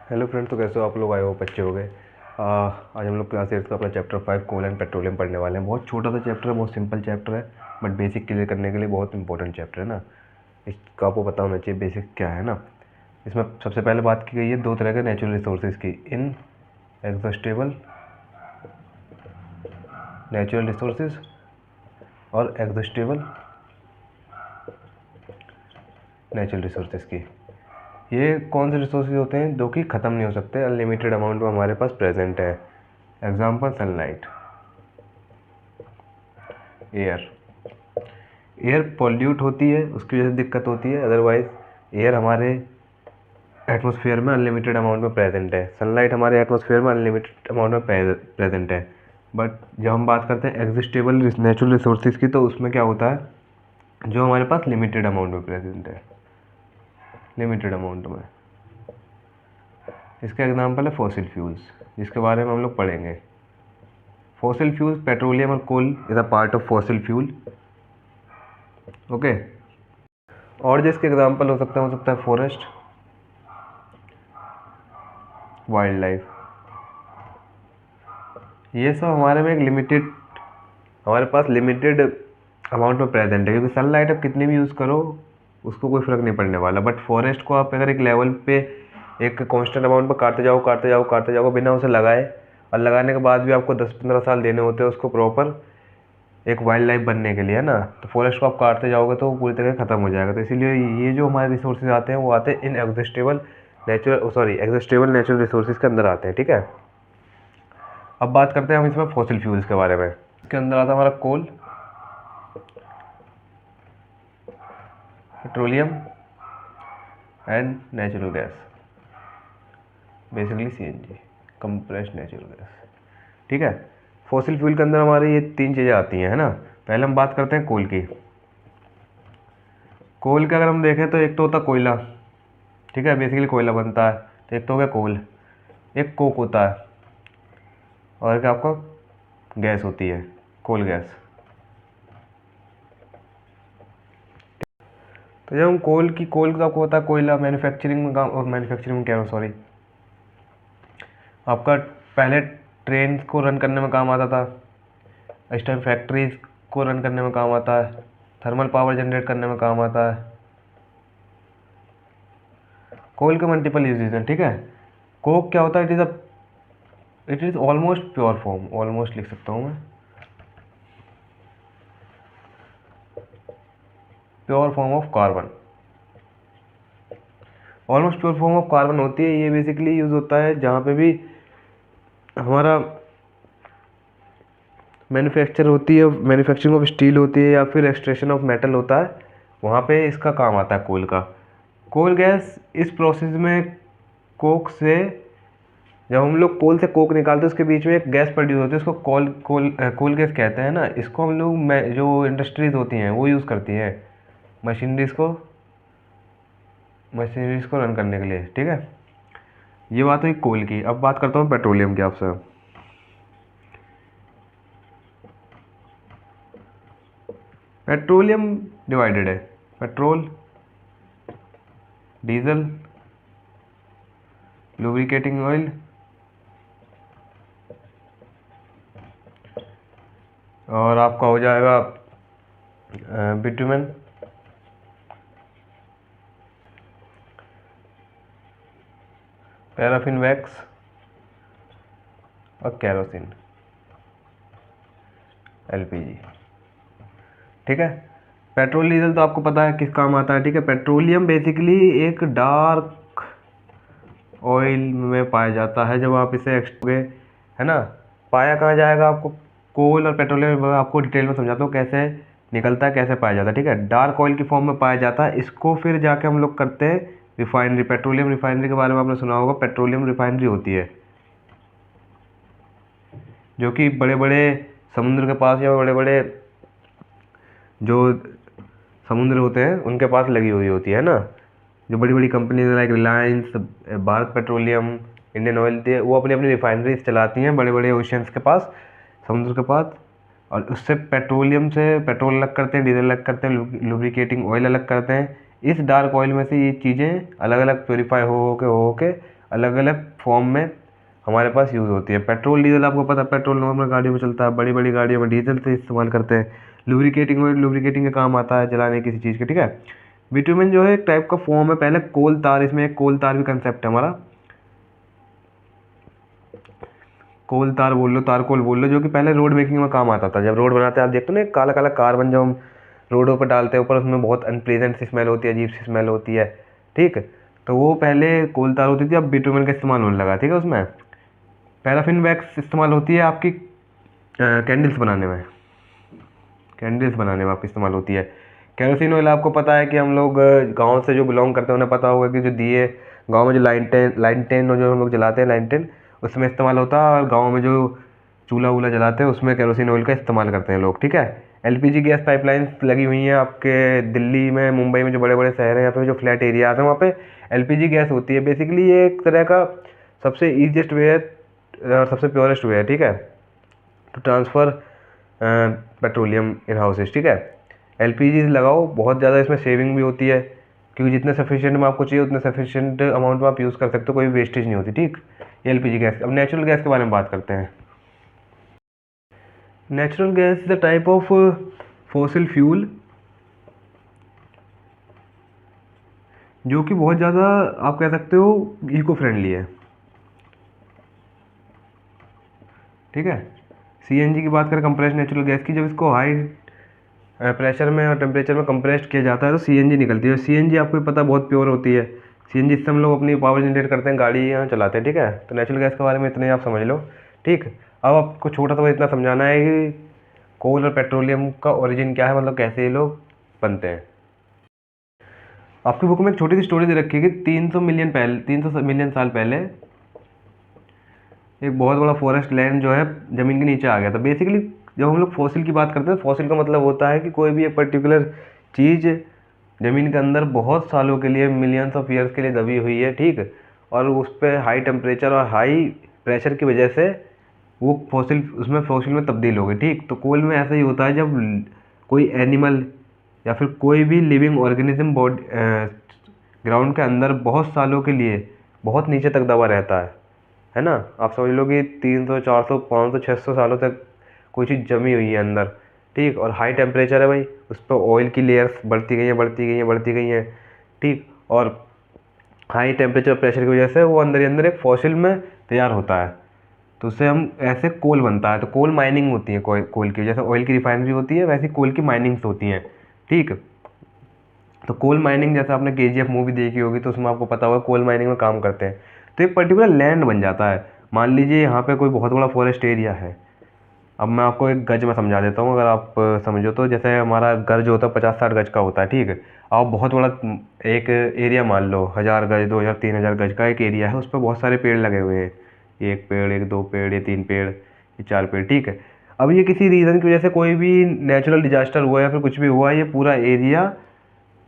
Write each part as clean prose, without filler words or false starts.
Hello friends, तो कैसे हो आप लोग? आए हो बच्चे हो गए। आज हम लोग क्लास 8 का अपना चैप्टर 5 कोल एंड पेट्रोलियम पढ़ने वाले हैं। बहुत छोटा सा चैप्टर है, बहुत सिंपल चैप्टर है, बट बेसिक क्लियर करने के लिए बहुत इंपॉर्टेंट चैप्टर है ना। इसका आपको पता होना चाहिए बेसिक क्या है ना। इसमें सबसे पहले बात की गई है दो तरह के नेचुरल रिसोर्सेज की, इन एग्जॉस्टेबल नेचुरल रिसोर्सेज और एग्जॉस्टेबल नेचुरल रिसोर्सेज की। ये कौन से रिसोर्सेज होते हैं जो कि ख़त्म नहीं हो सकते, अनलिमिटेड अमाउंट में हमारे पास प्रेजेंट है। Example sunlight, air. Air pollute होती है, उसकी वजह से दिक्कत होती है, अदरवाइज एयर हमारे एटमॉस्फेयर में अनलिमिटेड अमाउंट में प्रेजेंट है। सनलाइट हमारे एटमॉस्फेयर में अनलिमिटेड अमाउंट में प्रेजेंट है। बट जब हम बात करते हैं एग्जिस्टेबल नेचुरल रिसोर्सेज की, तो उसमें क्या होता है, जो हमारे पास लिमिटेड अमाउंट में प्रेजेंट है, लिमिटेड अमाउंट में। इसका एग्जाम्पल है फॉसिल फ्यूल्स, जिसके बारे में हम लोग पढ़ेंगे। फॉसिल फ्यूल्स, पेट्रोलियम और coal is a part of fossil fuel. Okay. और जिसके एग्जाम्पल हो सकता है फॉरेस्ट, वाइल्ड लाइफ। ये सब हमारे में एक लिमिटेड, हमारे पास लिमिटेड अमाउंट में प्रेजेंट है, क्योंकि सनलाइट आप कितनी भी यूज़ करो उसको कोई फ़र्क नहीं पड़ने वाला। बट फॉरेस्ट को आप अगर एक लेवल पे एक कांस्टेंट अमाउंट पर काटते जाओ बिना उसे लगाए, और लगाने के बाद भी आपको 10-15 साल देने होते हैं उसको प्रॉपर एक वाइल्ड लाइफ बनने के लिए, है ना। तो फॉरेस्ट को आप काटते जाओगे तो वो पूरी तरह ख़त्म हो जाएगा। तो इसीलिए ये जो हमारे रिसोर्सेज आते हैं वो आते हैं इन एग्जिस्टेबल एग्जिस्टेबल नेचुरल रिसोर्सेज के अंदर आते हैं, ठीक है। अब बात करते हैं हम इसमें फॉसिल फ्यूल्स के बारे में। इसके अंदर आता है हमारा coal, petroleum and natural gas, basically CNG, compressed natural gas, ठीक है। फॉसिल फ्यूल के अंदर हमारी ये तीन चीज़ें आती हैं, है ना। पहले हम बात करते हैं कोल की। कोल का अगर हम देखें तो एक तो होता है कोयला, ठीक है, बेसिकली कोयला बनता है। तो एक तो हो गया कोल, एक कोक होता है, और एक आपका गैस होती है, कोल गैस। तो जब हम कोल का आपको पता है कोयला मैन्युफैक्चरिंग में काम, और मैन्युफैक्चरिंग में कह रहा हूँ सॉरी, आपका पहले ट्रेन को रन करने में काम आता था, इस टाइम फैक्ट्रीज को रन करने में काम आता है, थर्मल पावर जनरेट करने में काम आता है। कोल के मल्टीपल यूजेज हैं, ठीक है। कोक क्या होता है, it is almost pure form, almost लिख सकता हूँ मैं, pure form of carbon, almost pure form of carbon होती है। ये बेसिकली यूज़ होता है जहाँ पे भी हमारा मैन्युफैक्चर होती है, मैन्युफैक्चरिंग ऑफ स्टील होती है, या फिर एक्सट्रैक्शन ऑफ मेटल होता है, वहाँ पे इसका काम आता है कोल का। कोल गैस इस प्रोसेस में कोक से, जब हम लोग कोल से कोक निकालते हैं उसके बीच में एक गैस प्रोड्यूस होती है, उसको कोल गैस कहते हैं ना। इसको हम लोग जो इंडस्ट्रीज होती हैं वो यूज़ करती हैं मशीनरीज को रन करने के लिए, ठीक है। ये बात हुई कोल की। अब बात करता हूँ पेट्रोलियम की आपसे। पेट्रोलियम डिवाइडेड है, पेट्रोल, डीजल, लुब्रिकेटिंग ऑयल और आपका हो जाएगा बिटुमेन, पैराफिन वैक्स और केरोसिन, एलपीजी, ठीक है। पेट्रोल डीजल तो आपको पता है किस काम आता है, ठीक है। पेट्रोलियम बेसिकली एक डार्क ऑयल में पाया जाता है। जब आप इसे है ना, पाया कहाँ जाएगा आपको, कोल और पेट्रोलियम आपको डिटेल में समझाता हूँ कैसे निकलता है, कैसे पाया जाता है, ठीक है। डार्क ऑयल की फॉर्म में पाया जाता है। इसको फिर जाके हम लोग करते हैं रिफाइनरी, पेट्रोलियम रिफाइनरी के बारे में आपने सुना होगा। पेट्रोलियम रिफाइनरी होती है जो कि बड़े बड़े समुद्र के पास या बड़े बड़े जो समुद्र होते हैं उनके पास लगी हुई होती है ना। जो बड़ी बड़ी companies like Reliance, Bharat petroleum, Indian oil, वो अपनी अपनी रिफाइनरीज चलाती हैं बड़े बड़े ओशियंस के पास, समुद्र के पास। और उससे पेट्रोलियम से पेट्रोल अलग करते हैं, डीजल अलग करते हैं, लुब्रिकेटिंग ऑयल अलग करते हैं। इस डार्क ऑयल में से ये चीज़ें अलग अलग प्योरीफाई हो के अलग अलग फॉर्म में हमारे पास यूज़ होती है। पेट्रोल डीजल आपको पता है, पेट्रोल नॉर्मल गाड़ियों में चलता है, बड़ी बड़ी गाड़ियों में डीजल से इस्तेमाल करते हैं। लुब्रिकेटिंग में लुब्रिकेटिंग का काम आता है जलाने किसी चीज़ के, ठीक है। बिटुमेन जो है एक टाइप का फॉर्म है, पहले कोल तार, इसमें एक कोल तार भी कंसेप्ट है हमारा, कोल तार बोल लो, तारकोल बोल लो, जो कि पहले रोड मेकिंग में काम आता था। जब रोड बनाते हैं आप देखते हो ना, काला काला कार्बन जब हम रोडों पर डालते हैं ऊपर, उसमें बहुत अनप्लीजेंट सी स्मेल होती है, अजीब सी स्मेल होती है, ठीक। तो वो पहले कोल तार होती थी, अब बिटुमेन का इस्तेमाल होने लगा, ठीक है। उसमें पैराफिन वैक्स इस्तेमाल होती है आपकी कैंडल्स बनाने में, कैंडल्स बनाने में आपकी इस्तेमाल होती है। केरोसिन ऑयल आपको पता है कि हम लोग गांव से जो बिलोंग करते हैं उन्हें पता होगा कि जो दिए गांव में जो लाइनटेन जो हम लोग जलाते हैं, लाइनटेन उसमें इस्तेमाल होता है, और गांव में जो चूल्हा वूल्हा जलाते हैं उसमें केरोसिन ऑयल का इस्तेमाल करते हैं लोग, ठीक है। एलपीजी गैस पाइपलाइंस लगी हुई हैं आपके दिल्ली में, मुंबई में, जो बड़े बड़े शहर हैं, यहाँ पे जो फ्लैट एरियाज हैं वहाँ पे एलपीजी गैस होती है। बेसिकली ये एक तरह का सबसे ईजिएस्ट वे है और सबसे प्योरेस्ट वे है, ठीक है, to transfer petroleum in houses, ठीक है। एलपीजी लगाओ, बहुत ज़्यादा इसमें सेविंग भी होती है, क्योंकि जितने सफिशिएंट में आपको चाहिए उतने सफिशिएंट अमाउंट में आप यूज़ कर सकते हो, कोई वेस्टेज नहीं होती, ठीक। ये एलपीजी गैस। अब नेचुरल गैस के बारे में बात करते हैं। Natural gas is the type of fossil fuel जो कि बहुत ज़्यादा आप कह सकते हो इको फ्रेंडली है, ठीक है। सीएनजी की बात करें, कंप्रेस्ड नेचुरल गैस की, जब इसको हाई प्रेशर में और टेम्परेचर में कंप्रेस्ड किया जाता है तो सीएनजी निकलती है। सीएनजी आपको पता बहुत प्योर होती है। सीएनजी से हम लोग अपनी पावर जनरेट करते हैं, गाड़ियाँ चलाते हैं, ठीक है। तो नेचुरल गैस के बारे में इतना ही आप समझ लो, ठीक। अब आपको छोटा सा इतना समझाना है कि कोल और पेट्रोलियम का ओरिजिन क्या है, मतलब कैसे ये लोग बनते हैं। आपकी बुक में एक छोटी सी स्टोरी दे रखी है कि 300 मिलियन साल पहले एक बहुत बड़ा फॉरेस्ट लैंड जो है ज़मीन के नीचे आ गया था। बेसिकली जब हम लोग फॉसिल की बात करते हैं, फॉसिल का मतलब होता है कि कोई भी एक पर्टिकुलर चीज़ ज़मीन के अंदर बहुत सालों के लिए, मिलियंस ऑफ ईयर्स के लिए दबी हुई है, ठीक। और उस पर हाई टेम्परेचर और हाई प्रेशर की वजह से वो फॉसिल उसमें फॉसिल में तब्दील हो गई, ठीक। तो कोल में ऐसा ही होता है, जब कोई एनिमल या फिर कोई भी लिविंग ऑर्गेनिज्म बॉडी ग्राउंड के अंदर बहुत सालों के लिए बहुत नीचे तक दबा रहता है ना। आप समझ लो कि 300 400 500 600 सालों तक कोई चीज़ जमी हुई है अंदर, ठीक। और हाई टेम्परेचर है भाई, उस पर ऑयल की लेयर्स बढ़ती गई हैं, बढ़ती गई हैं, बढ़ती गई हैं, ठीक। और हाई टेम्परेचर प्रेशर की वजह से वो अंदर ही अंदर एक फॉसिल में तैयार होता है। तो उससे हम ऐसे कोल बनता है। तो कोल माइनिंग होती है, कोल की, जैसे ऑयल की रिफाइनरी होती है वैसी कोल की माइनिंग्स होती हैं, ठीक। तो कोल माइनिंग, जैसे आपने केजीएफ मूवी देखी होगी तो उसमें आपको पता होगा कोल माइनिंग में काम करते हैं। तो एक पर्टिकुलर लैंड बन जाता है। मान लीजिए यहाँ पे कोई बहुत बड़ा फॉरेस्ट एरिया है। अब मैं आपको एक गज में समझा देता हूँ, अगर आप समझो तो। जैसे हमारा घर जो होता है 50-60 गज का होता है, ठीक है। आप बहुत बड़ा एक एरिया मान लो, 1000 गज, 2000 3000 गज का एक एरिया है, उस पर बहुत सारे पेड़ लगे हुए हैं, एक पेड़, एक दो पेड़, ये 3 पेड़, ये 4 पेड़, ठीक है। अब ये किसी रीज़न की वजह से कोई भी नेचुरल डिजास्टर हुआ या फिर कुछ भी हुआ, ये पूरा एरिया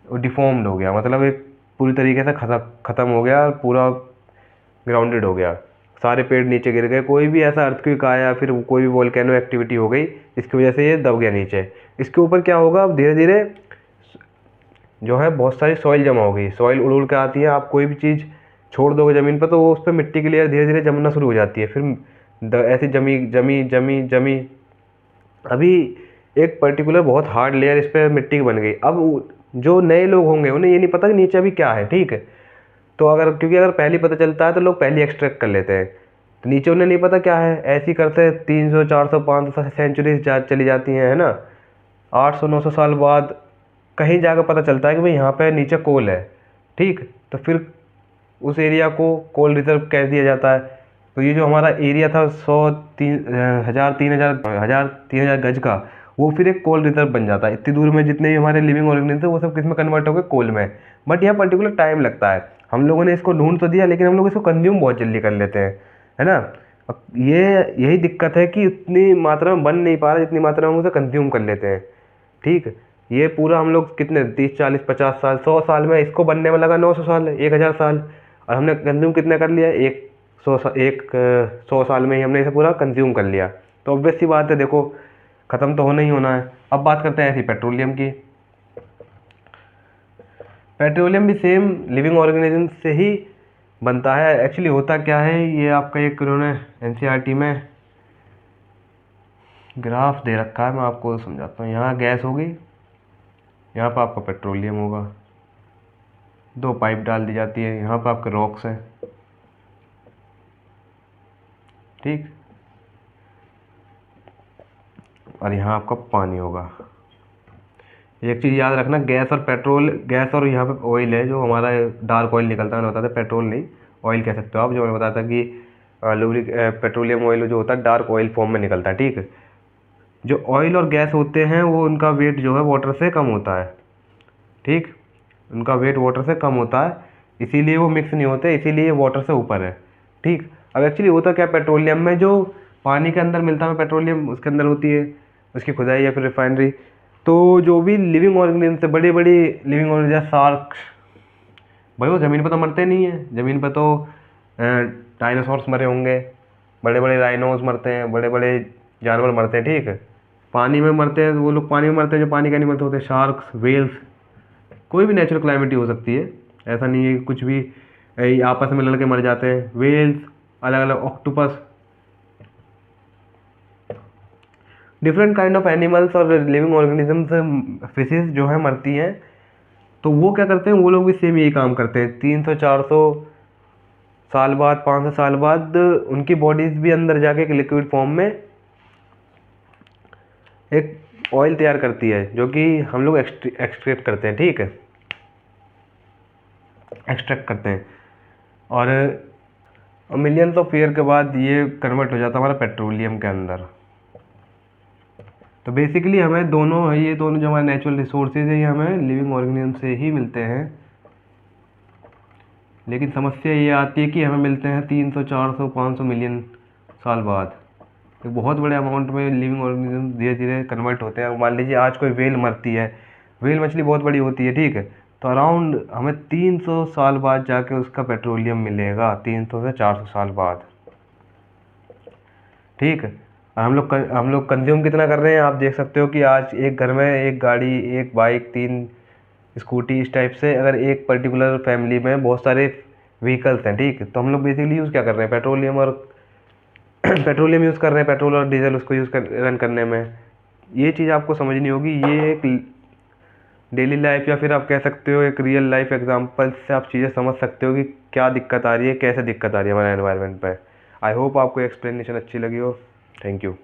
डिफॉर्म्ड हो गया, मतलब एक पूरी तरीके से ख़त्म हो गया, पूरा ग्राउंडेड हो गया, सारे पेड़ नीचे गिर गए। कोई भी ऐसा अर्थक्वेक आया या फिर कोई भी वोल्केनो एक्टिविटी हो गई, इसकी वजह से ये दब गया नीचे। इसके ऊपर क्या होगा, अब धीरे धीरे जो है बहुत सारी सॉइल जमा हो गई, सॉइल उड़ उड़ के आती है। आप कोई भी चीज़ छोड़ दोगे ज़मीन पर तो वो उस पर मिट्टी की लेयर धीरे धीरे जमना शुरू हो जाती है, फिर ऐसी जमी जमी जमी जमी, अभी एक पर्टिकुलर बहुत हार्ड लेयर इस पर मिट्टी की बन गई। अब जो नए लोग होंगे उन्हें ये नहीं पता कि नीचे अभी क्या है, ठीक है। तो अगर, क्योंकि अगर पहले पता चलता है तो लोग पहले एक्सट्रैक्ट कर लेते हैं, तो नीचे उन्हें नहीं पता क्या है, ऐसे ही करते 300 400 500 सेंचुरीज चली जाती हैं, है ना। 800 900 साल बाद कहीं जाकर पता चलता है कि भाई यहाँ पे नीचे कोल है, ठीक। तो फिर उस एरिया को कोल रिजर्व कह दिया जाता है। तो ये जो हमारा एरिया था 100 3 1000 गज का, वो फिर एक कोल रिजर्व बन जाता है। इतनी दूर में जितने भी हमारे लिविंग ऑर्गेनिज्म थे वो सब किस में कन्वर्ट हो गए, कोल में। बट यहाँ पर्टिकुलर टाइम लगता है। हम लोगों ने इसको ढूंढ तो दिया, लेकिन हम लोग इसको कंज्यूम बहुत जल्दी कर लेते हैं, है ना। अब ये यही दिक्कत है कि उतनी मात्रा में बन नहीं पा रहा जितनी मात्रा में हम उसे कंज्यूम कर लेते हैं, ठीक। ये पूरा हम लोग कितने 30 40 50 साल 100 साल में, इसको बनने में लगा 900 साल, 1000 साल, और हमने कंज्यूम कितना कर लिया, 100 साल में ही हमने इसे पूरा कंज्यूम कर लिया। तो ऑब्वियस सी बात है, देखो ख़त्म तो होना ही होना है। अब बात करते हैं ऐसी पेट्रोलियम की। पेट्रोलियम भी सेम लिविंग ऑर्गेनिज्म से ही बनता है। एक्चुअली होता क्या है, ये आपका एक उन्होंने एनसीईआरटी में ग्राफ दे रखा है, मैं आपको समझाता हूँ। यहाँ गैस होगी, यहाँ पर आपका पेट्रोलियम होगा, दो पाइप डाल दी जाती है, यहाँ पर आपके रॉक्स हैं, ठीक, और यहाँ आपका पानी होगा। एक चीज़ याद रखना, गैस और पेट्रोल, गैस और यहाँ पे ऑयल है जो हमारा डार्क ऑयल निकलता है, मैंने बताया था, पेट्रोल नहीं ऑयल कह सकते हो आप, जो मैंने बताया था कि पेट्रोलियम ऑयल जो होता है डार्क ऑयल फॉर्म में निकलता है, ठीक है। जो ऑयल और गैस होते हैं वो उनका वेट जो है वाटर से कम होता है, ठीक, उनका वेट वाटर से कम होता है, इसीलिए वो मिक्स नहीं होते, इसीलिए वाटर से ऊपर है, ठीक। अब एक्चुअली होता क्या, पेट्रोलियम में जो पानी के अंदर मिलता है पेट्रोलियम, उसके अंदर होती है उसकी खुदाई या फिर रिफाइनरी। तो जो भी लिविंग ऑर्गेनिज्म से, बड़ी बड़ी लिविंग ऑर्गेनिज्म, शार्क, भाई वो ज़मीन पर तो मरते नहीं है, ज़मीन पर तो डायनासोर्स मरे होंगे, बड़े बड़े राइनोज मरते हैं, बड़े बड़े जानवर मरते हैं, ठीक है। पानी में मरते हैं वो लोग, पानी में मरते हैं जो पानी के एनिमल्स होते हैं, शार्क्स, वेल्स, कोई भी नेचुरल क्लाइमिटी हो सकती है, ऐसा नहीं है कि कुछ भी आपस में लड़ के मर जाते हैं। वेल्स, अलग अलग octopus, different kind of animals और लिविंग ऑर्गेनिजम्स, फिशेस जो है मरती हैं। तो वो क्या करते हैं, वो लोग भी सेम यही काम करते हैं, 300-400 साल बाद, 500 साल बाद उनकी बॉडीज भी अंदर जाके एक लिक्विड फॉर्म में एक ऑयल तैयार करती है, जो कि हम लोग एक्सट्रैक्ट करते हैं, ठीक है, एक्सट्रैक्ट करते हैं। और मिलियंस ऑफ ईयर के बाद ये कन्वर्ट हो जाता है हमारा पेट्रोलियम के अंदर। तो बेसिकली हमें दोनों, ये दोनों जो हमारे नेचुरल रिसोर्सेज है, ये हमें लिविंग ऑर्गेनिज्म से ही मिलते हैं। लेकिन समस्या ये आती है कि हमें मिलते हैं 300, 400, 500 मिलियन साल बाद। एक बहुत बड़े अमाउंट में लिविंग ऑर्गेनिज्म धीरे धीरे कन्वर्ट होते हैं। मान लीजिए आज कोई व्हेल मरती है, व्हेल मछली बहुत बड़ी होती है, ठीक है, तो अराउंड हमें 300 साल बाद जाके उसका पेट्रोलियम मिलेगा, 300 से 400 साल बाद, ठीक है। और हम लोग कंज्यूम कितना कर रहे हैं, आप देख सकते हो कि आज एक घर में एक गाड़ी, एक बाइक, 3 स्कूटी, इस टाइप से अगर एक पर्टिकुलर फैमिली में बहुत सारे व्हीकल्स हैं, ठीक है, तो हम लोग बेसिकली यूज़ क्या कर रहे हैं, पेट्रोलियम और पेट्रोलियम यूज़ कर रहे हैं, पेट्रोल और डीजल उसको रन करने में। ये चीज़ आपको समझनी होगी। ये एक डेली लाइफ या फिर आप कह सकते हो एक रियल लाइफ एग्जांपल से आप चीज़ें समझ सकते हो कि क्या दिक्कत आ रही है, कैसे दिक्कत आ रही है हमारे एनवायरनमेंट पे। आई होप आपको एक्सप्लेनेशन अच्छी लगी हो। Thank you.